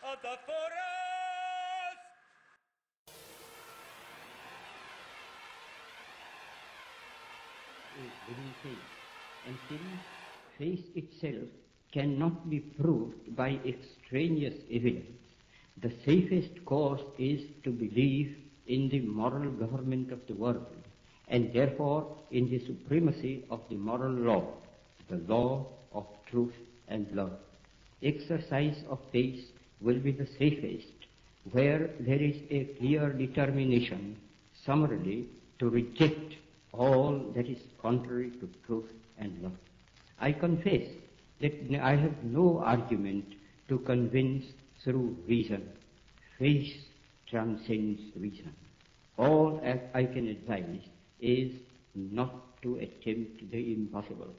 Of the forest! Living faith. And since faith itself cannot be proved by extraneous evidence, the safest course is to believe in the moral government of the world, and therefore in the supremacy of the moral law, the law of truth and love. Exercise of faith will be the safest where there is a clear determination, summarily, to reject all that is contrary to truth and love. I confess that I have no argument to convince through reason. Faith transcends reason. All I can advise is not to attempt the impossible.